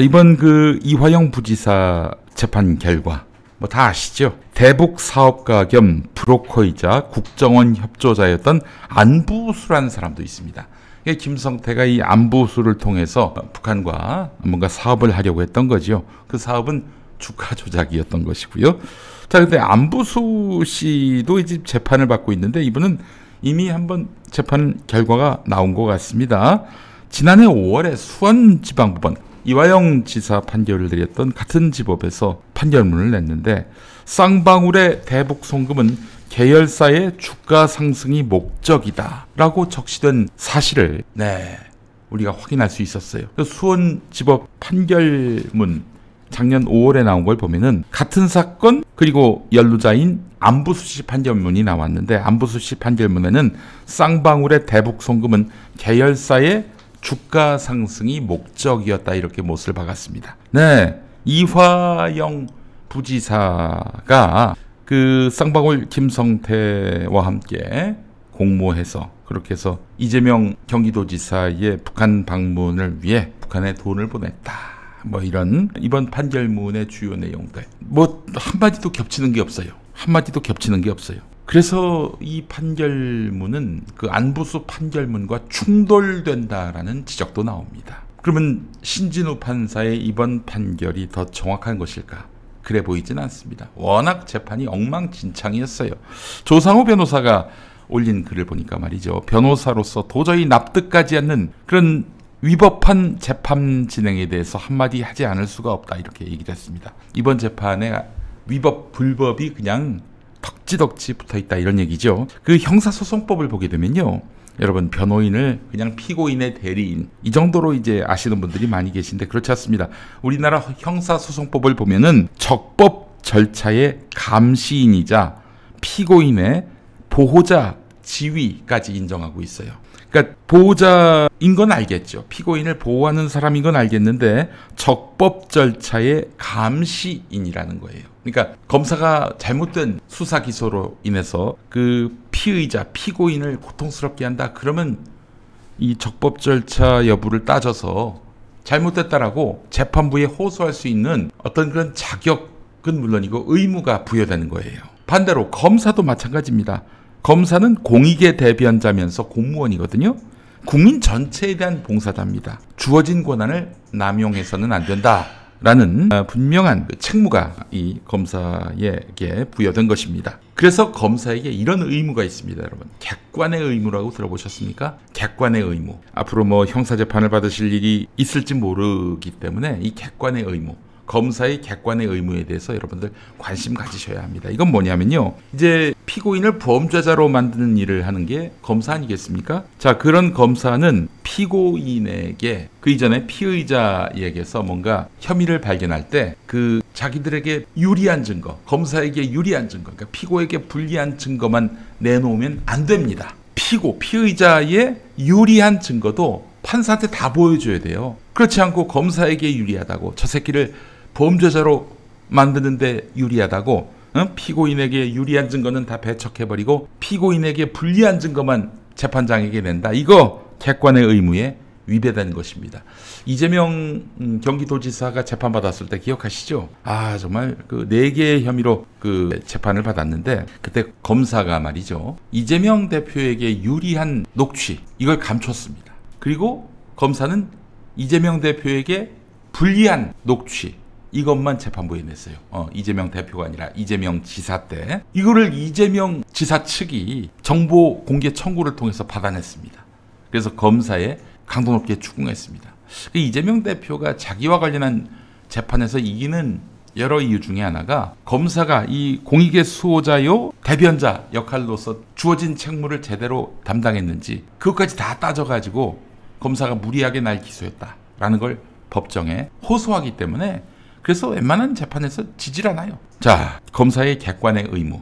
이번 그 이화영 부지사 재판 결과 뭐 다 아시죠? 대북 사업가 겸 브로커이자 국정원 협조자였던 안부수라는 사람도 있습니다. 김성태가 이 안부수를 통해서 북한과 뭔가 사업을 하려고 했던 거죠. 그 사업은 주가 조작이었던 것이고요. 자, 근데 안부수 씨도 이제 재판을 받고 있는데 이분은 이미 한번 재판 결과가 나온 것 같습니다. 지난해 5월에 수원지방법원 이화영 지사 판결을 내렸던 같은 지법에서 판결문을 냈는데 쌍방울의 대북 송금은 계열사의 주가 상승이 목적이다라고 적시된 사실을 우리가 확인할 수 있었어요. 수원지법 판결문 작년 5월에 나온 걸 보면은 같은 사건 그리고 연루자인 안부수 씨 판결문이 나왔는데 안부수 씨 판결문에는 쌍방울의 대북 송금은 계열사의 주가 상승이 목적이었다 이렇게 못을 박았습니다. 이화영 부지사가 그 쌍방울 김성태와 함께 공모해서 그렇게 해서 이재명 경기도지사의 북한 방문을 위해 북한에 돈을 보냈다. 뭐 이런 이번 판결문의 주요 내용들 뭐 한마디도 겹치는 게 없어요. 그래서 이 판결문은 그 안부수 판결문과 충돌된다라는 지적도 나옵니다. 그러면 신진우 판사의 이번 판결이 더 정확한 것일까? 그래 보이진 않습니다. 워낙 재판이 엉망진창이었어요. 조상호 변호사가 올린 글을 보니까 말이죠. 변호사로서 도저히 납득하지 않는 그런 위법한 재판 진행에 대해서 한마디 하지 않을 수가 없다 이렇게 얘기를 했습니다. 이번 재판에 위법, 불법이 그냥 덕지덕지 붙어있다 이런 얘기죠. 그 형사소송법을 보게 되면요. 여러분 변호인을 그냥 피고인의 대리인 이 정도로 이제 아시는 분들이 많이 계신데 그렇지 않습니다. 우리나라 형사소송법을 보면은 적법 절차의 감시인이자 피고인의 보호자 지위까지 인정하고 있어요. 그러니까 보호자인 건 알겠죠. 피고인을 보호하는 사람인 건 알겠는데 적법 절차의 감시인이라는 거예요. 그러니까 검사가 잘못된 수사 기소로 인해서 그 피의자, 피고인을 고통스럽게 한다. 그러면 이 적법 절차 여부를 따져서 잘못됐다라고 재판부에 호소할 수 있는 어떤 그런 자격은 물론이고 의무가 부여되는 거예요. 반대로 검사도 마찬가지입니다. 검사는 공익의 대변자면서 공무원이거든요. 국민 전체에 대한 봉사자입니다. 주어진 권한을 남용해서는 안 된다라는 분명한 책무가 이 검사에게 부여된 것입니다. 그래서 검사에게 이런 의무가 있습니다, 여러분. 객관의 의무라고 들어보셨습니까? 객관의 의무. 앞으로 뭐 형사재판을 받으실 일이 있을지 모르기 때문에 이 객관의 의무. 검사의 객관의 의무에 대해서 여러분들 관심 가지셔야 합니다. 이건 뭐냐면요. 이제 피고인을 범죄자로 만드는 일을 하는 게 검사 아니겠습니까? 자, 그런 검사는 피고인에게 그 이전에 피의자에게서 뭔가 혐의를 발견할 때 그 자기들에게 유리한 증거, 검사에게 유리한 증거, 그러니까 피고에게 불리한 증거만 내놓으면 안 됩니다. 피의자의 유리한 증거도 판사한테 다 보여줘야 돼요. 그렇지 않고 검사에게 유리하다고 저 새끼를 범죄자로 만드는데 유리하다고 피고인에게 유리한 증거는 다 배척해버리고 피고인에게 불리한 증거만 재판장에게 낸다. 이거 객관의 의무에 위배되는 것입니다. 이재명 경기도지사가 재판받았을 때 기억하시죠? 아, 정말 그 4개의 혐의로 그 재판을 받았는데 그때 검사가 말이죠. 이재명 대표에게 유리한 녹취 이걸 감췄습니다. 그리고 검사는 이재명 대표에게 불리한 녹취 이것만 재판부에 냈어요. 이재명 대표가 아니라 이재명 지사 때 이거를 이재명 지사 측이 정보 공개 청구를 통해서 받아냈습니다. 그래서 검사에 강도 높게 추궁했습니다. 이재명 대표가 자기와 관련한 재판에서 이기는 여러 이유 중에 하나가 검사가 이 공익의 수호자요 대변자 역할로서 주어진 책무를 제대로 담당했는지 그것까지 다 따져가지고 검사가 무리하게 날 기소했다라는 걸 법정에 호소하기 때문에 그래서 웬만한 재판에서 지질 않아요. 자, 검사의 객관의 의무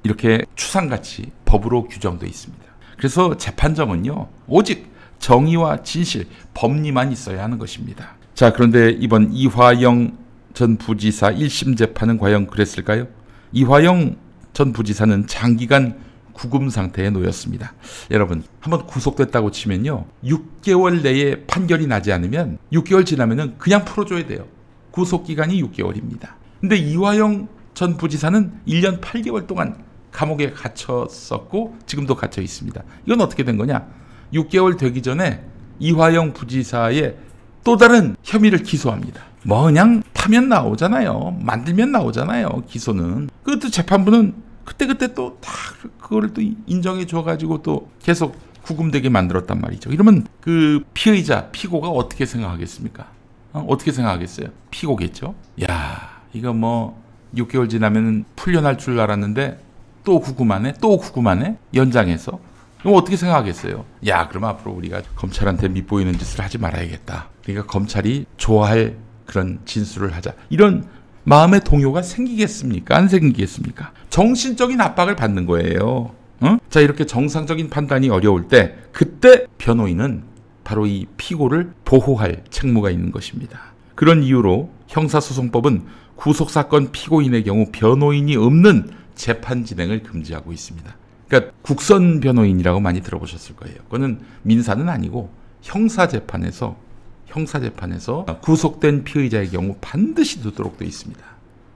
이렇게 추상같이 법으로 규정되어 있습니다. 그래서 재판정은요 오직 정의와 진실, 법리만 있어야 하는 것입니다. 자, 그런데 이번 이화영 전 부지사 1심 재판은 과연 그랬을까요? 이화영 전 부지사는 장기간 구금 상태에 놓였습니다. 여러분, 한번 구속됐다고 치면요, 6개월 내에 판결이 나지 않으면 6개월 지나면은 그냥 풀어줘야 돼요. 구속기간이 6개월입니다. 근데 이화영 전 부지사는 1년 8개월 동안 감옥에 갇혔었고 지금도 갇혀 있습니다. 이건 어떻게 된 거냐? 6개월 되기 전에 이화영 부지사의 또 다른 혐의를 기소합니다. 뭐 그냥 타면 나오잖아요. 만들면 나오잖아요. 기소는. 그것도 재판부는 그때 또 다 그거를 또 인정해 줘가지고 또 계속 구금되게 만들었단 말이죠. 이러면 그 피의자, 피고가 어떻게 생각하겠습니까? 어떻게 생각하겠어요? 피고겠죠. 야, 이거 뭐 6개월 지나면 풀려날 줄 알았는데 또 구금하네? 연장해서. 그럼 어떻게 생각하겠어요? 야, 그럼 앞으로 우리가 검찰한테 밉보이는 짓을 하지 말아야겠다. 그러니까 검찰이 좋아할 그런 진술을 하자. 이런 마음의 동요가 생기겠습니까? 안 생기겠습니까? 정신적인 압박을 받는 거예요. 자, 이렇게 정상적인 판단이 어려울 때 그때 변호인은 바로 이 피고를 보호할 책무가 있는 것입니다. 그런 이유로 형사소송법은 구속사건 피고인의 경우 변호인이 없는 재판 진행을 금지하고 있습니다. 그러니까 국선 변호인이라고 많이 들어보셨을 거예요. 그거는 민사는 아니고 형사재판에서 구속된 피의자의 경우 반드시 두도록 되어 있습니다.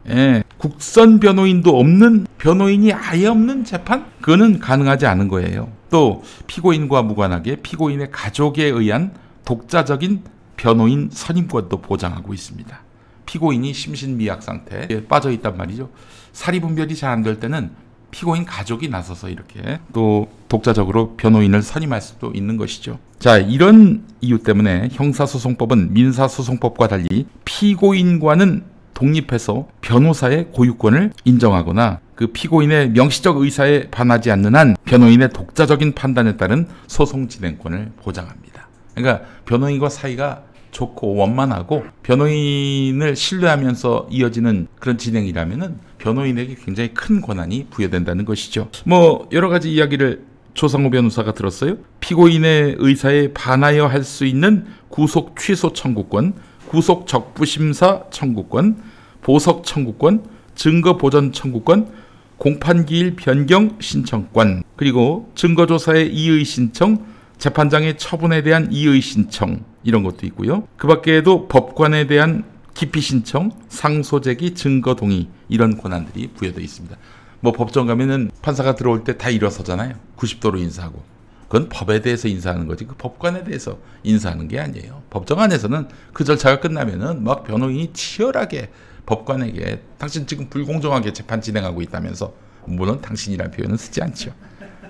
예, 국선 변호인도 없는, 변호인이 아예 없는 재판? 그거는 가능하지 않은 거예요. 또 피고인과 무관하게 피고인의 가족에 의한 독자적인 변호인 선임권도 보장하고 있습니다. 피고인이 심신미약 상태에 빠져 있단 말이죠. 사리분별이 잘 안 될 때는 피고인 가족이 나서서 이렇게 또 독자적으로 변호인을 선임할 수도 있는 것이죠. 자, 이런 이유 때문에 형사소송법은 민사소송법과 달리 피고인과는 독립해서 변호사의 고유권을 인정하거나 그 피고인의 명시적 의사에 반하지 않는 한 변호인의 독자적인 판단에 따른 소송 진행권을 보장합니다. 그러니까 변호인과 사이가 좋고 원만하고 변호인을 신뢰하면서 이어지는 그런 진행이라면은 변호인에게 굉장히 큰 권한이 부여된다는 것이죠. 뭐 여러 가지 이야기를 조상호 변호사가 들었어요. 피고인의 의사에 반하여 할 수 있는 구속 취소 청구권, 구속 적부심사 청구권, 보석 청구권, 증거 보전 청구권, 공판기일 변경 신청권, 그리고 증거조사의 이의 신청, 재판장의 처분에 대한 이의 신청, 이런 것도 있고요. 그 밖에도 법관에 대한 기피 신청, 상소 제기, 증거 동의, 이런 권한들이 부여되어 있습니다. 뭐 법정 가면은 판사가 들어올 때 다 일어서잖아요. 90도로 인사하고. 그건 법에 대해서 인사하는 거지 그 법관에 대해서 인사하는 게 아니에요. 법정 안에서는 그 절차가 끝나면은 막 변호인이 치열하게 법관에게 당신 지금 불공정하게 재판 진행하고 있다면서, 물론 당신이라는 표현은 쓰지 않죠.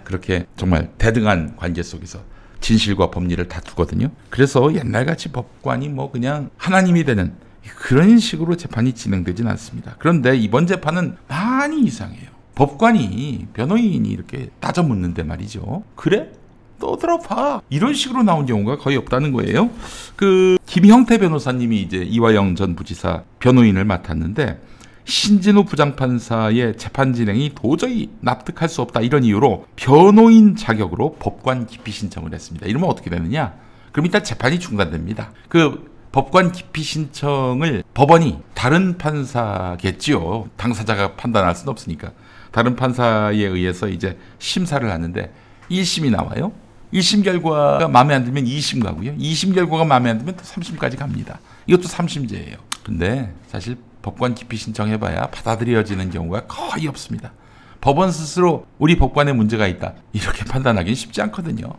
그렇게 정말 대등한 관계 속에서 진실과 법리를 다투거든요. 그래서 옛날같이 법관이 뭐 그냥 하나님이 되는 그런 식으로 재판이 진행되진 않습니다. 그런데 이번 재판은 많이 이상해요. 법관이 변호인이 이렇게 따져 묻는데 말이죠. 그래? 또 들어봐. 이런 식으로 나온 경우가 거의 없다는 거예요. 그 김형태 변호사님이 이제 이화영 전 부지사 변호인을 맡았는데 신진우 부장판사의 재판 진행이 도저히 납득할 수 없다, 이런 이유로 변호인 자격으로 법관 기피 신청을 했습니다. 이러면 어떻게 되느냐? 그럼 일단 재판이 중단됩니다. 그 법관 기피 신청을 법원이 다른 판사겠지요. 당사자가 판단할 수는 없으니까. 다른 판사에 의해서 이제 심사를 하는데 1심이 나와요. 1심 결과가 마음에 안 들면 2심 가고요. 2심 결과가 마음에 안 들면 또 3심까지 갑니다. 이것도 3심제예요. 근데 사실 법관 기피 신청해봐야 받아들여지는 경우가 거의 없습니다. 법원 스스로 우리 법관에 문제가 있다, 이렇게 판단하기는 쉽지 않거든요.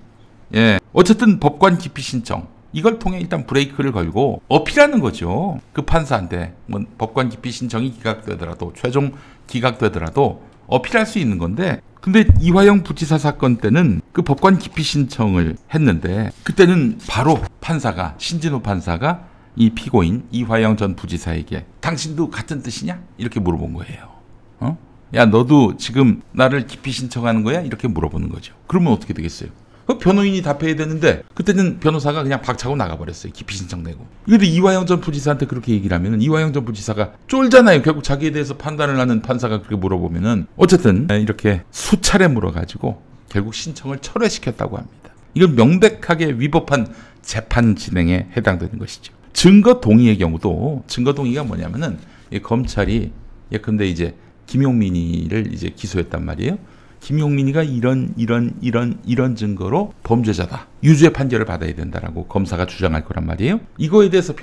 예, 어쨌든 법관 기피 신청, 이걸 통해 일단 브레이크를 걸고 어필하는 거죠. 그 판사한테 뭐 법관 기피 신청이 기각되더라도, 최종 기각되더라도 어필할 수 있는 건데, 근데 이화영 부지사 사건 때는 그 법관 기피 신청을 했는데 그때는 바로 판사가, 신진우 판사가 이 피고인 이화영 전 부지사에게 당신도 같은 뜻이냐? 이렇게 물어본 거예요. 야, 너도 지금 나를 기피 신청하는 거야? 이렇게 물어보는 거죠. 그러면 어떻게 되겠어요? 변호인이 답해야 되는데 그때는 변호사가 그냥 박차고 나가버렸어요. 기피 신청 내고. 근데 이화영 전 부지사한테 그렇게 얘기를 하면 이화영 전 부지사가 쫄잖아요. 결국 자기에 대해서 판단을 하는 판사가 그렇게 물어보면은 어쨌든 이렇게 수차례 물어가지고 결국 신청을 철회시켰다고 합니다. 이건 명백하게 위법한 재판 진행에 해당되는 것이죠. 증거 동의의 경우도, 증거 동의가 뭐냐면은 검찰이 예컨대 이제 김용민이를 이제 기소했단 말이에요. 김용민이가 이런 증거로 범죄자다. 유죄 판결을 받아야 된다라고 검사가 주장할 거란 말이에요. 이거에 대해서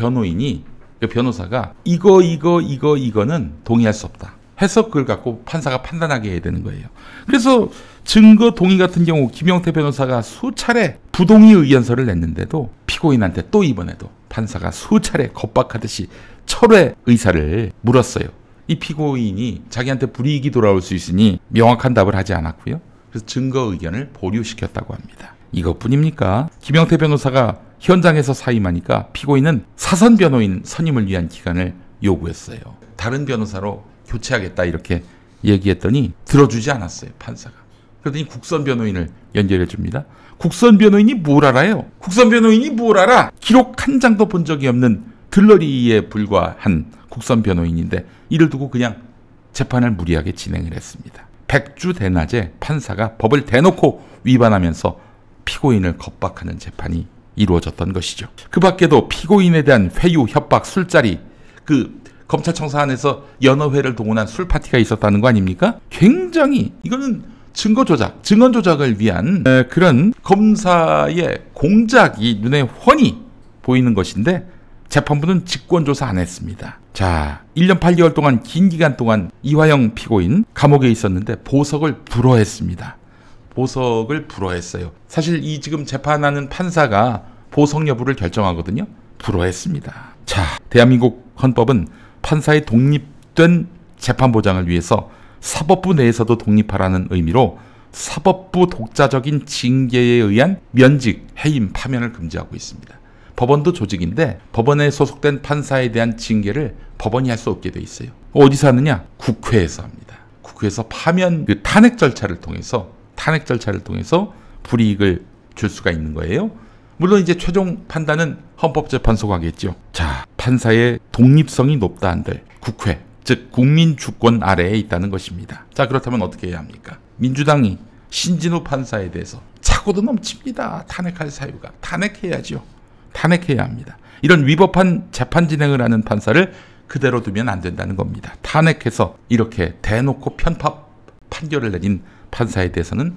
변호사가 이거는 동의할 수 없다 해서 그걸 갖고 판사가 판단하게 해야 되는 거예요. 그래서 증거 동의 같은 경우 김영태 변호사가 수차례 부동의 의견서를 냈는데도 피고인한테 또 이번에도 판사가 수차례 겁박하듯이 철회 의사를 물었어요. 이 피고인이 자기한테 불이익이 돌아올 수 있으니 명확한 답을 하지 않았고요. 그래서 증거 의견을 보류시켰다고 합니다. 이것뿐입니까? 김영태 변호사가 현장에서 사임하니까 피고인은 사선 변호인 선임을 위한 기간을 요구했어요. 다른 변호사로 교체하겠다 이렇게 얘기했더니 들어주지 않았어요. 판사가. 그러더니 국선 변호인을 연결해 줍니다. 국선 변호인이 뭘 알아요? 국선 변호인이 뭘 알아? 기록 한 장도 본 적이 없는 들러리에 불과한 국선 변호인인데 이를 두고 그냥 재판을 무리하게 진행을 했습니다. 백주대낮에 판사가 법을 대놓고 위반하면서 피고인을 겁박하는 재판이 이루어졌던 것이죠. 그 밖에도 피고인에 대한 회유, 협박, 술자리, 검찰청사 안에서 여러 회를 동원한 술 파티가 있었다는 거 아닙니까? 굉장히 이거는 증거 조작, 증언 조작을 위한 그런 검사의 공작이 눈에 훤히 보이는 것인데 재판부는 직권조사 안 했습니다. 자, 1년 8개월 동안 긴 기간 동안 이화영 피고인 감옥에 있었는데 보석을 불허했습니다. 보석을 불허했어요. 사실 이 지금 재판하는 판사가 보석 여부를 결정하거든요. 불허했습니다. 자, 대한민국 헌법은 판사의 독립된 재판 보장을 위해서 사법부 내에서도 독립하라는 의미로 사법부 독자적인 징계에 의한 면직, 해임, 파면을 금지하고 있습니다. 법원도 조직인데 법원에 소속된 판사에 대한 징계를 법원이 할 수 없게 돼 있어요. 어디서 하느냐? 국회에서 합니다. 국회에서 파면 탄핵 절차를 통해서 불이익을 줄 수가 있는 거예요. 물론 이제 최종 판단은 헌법재판소가 하겠죠. 자, 판사의 독립성이 높다 한들 국회, 즉 국민 주권 아래에 있다는 것입니다. 자, 그렇다면 어떻게 해야 합니까? 민주당이 신진우 판사에 대해서 차고도 넘칩니다. 탄핵할 사유가. 탄핵해야죠. 탄핵해야 합니다. 이런 위법한 재판 진행을 하는 판사를 그대로 두면 안 된다는 겁니다. 탄핵해서 이렇게 대놓고 편파 판결을 내린 판사에 대해서는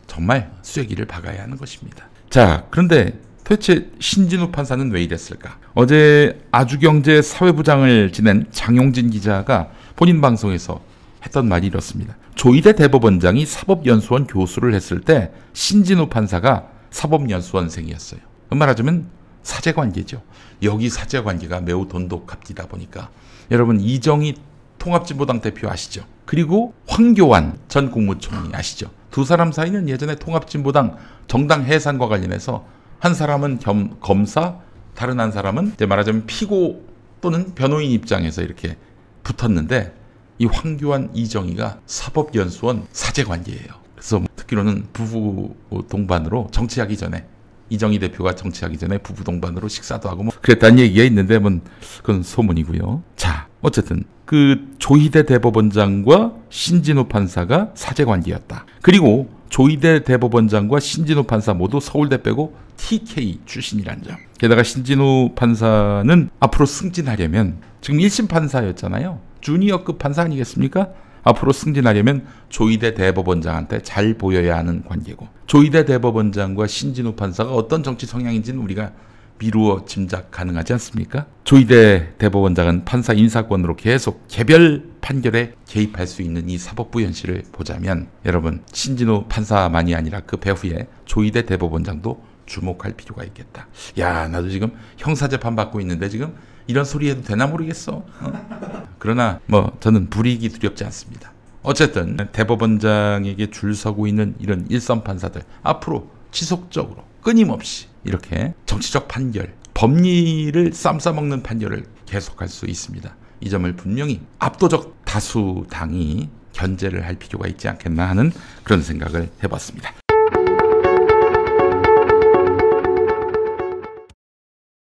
정말 쐐기를 박아야 하는 것입니다. 자, 그런데 도대체 신진우 판사는 왜 이랬을까? 어제 아주경제 사회부장을 지낸 장용진 기자가 본인 방송에서 했던 말이 이렇습니다. 조희대 대법원장이 사법연수원 교수를 했을 때 신진우 판사가 사법연수원생이었어요. 말하자면 사제관계죠. 여기 사제관계가 매우 돈독합니다 보니까 여러분 이정희 통합진보당 대표 아시죠? 그리고 황교안 전 국무총리 아시죠? 두 사람 사이는 예전에 통합진보당 정당 해산과 관련해서 한 사람은 검사, 다른 한 사람은 이제 말하자면 피고 또는 변호인 입장에서 이렇게 붙었는데 이 황교안, 이정희가 사법연수원 사제관계예요. 그래서 듣기로는 부부 동반으로 정치하기 전에 이정희 대표가 정치하기 전에 부부 동반으로 식사도 하고 뭐 그랬다는 얘기가 있는데 뭐 그건 소문이고요. 자, 어쨌든 그 조희대 대법원장과 신진우 판사가 사제관계였다. 그리고 조희대 대법원장과 신진우 판사 모두 서울대 빼고 TK 출신이란 점. 게다가 신진우 판사는 앞으로 승진하려면 지금 1심 판사였잖아요. 주니어급 판사 아니겠습니까? 앞으로 승진하려면 조희대 대법원장한테 잘 보여야 하는 관계고 조희대 대법원장과 신진우 판사가 어떤 정치 성향인지는 우리가 미루어 짐작 가능하지 않습니까? 조희대 대법원장은 판사 인사권으로 계속 개별 판결에 개입할 수 있는 이 사법부 현실을 보자면 여러분 신진우 판사만이 아니라 그 배후에 조희대 대법원장도 주목할 필요가 있겠다. 야, 나도 지금 형사재판 받고 있는데 지금 이런 소리 해도 되나 모르겠어. 그러나 뭐 저는 불이익이 두렵지 않습니다. 어쨌든 대법원장에게 줄 서고 있는 이런 일선 판사들 앞으로 지속적으로 끊임없이 이렇게 정치적 판결, 법리를 쌈싸먹는 판결을 계속할 수 있습니다. 이 점을 분명히 압도적 다수당이 견제를 할 필요가 있지 않겠나 하는 그런 생각을 해봤습니다.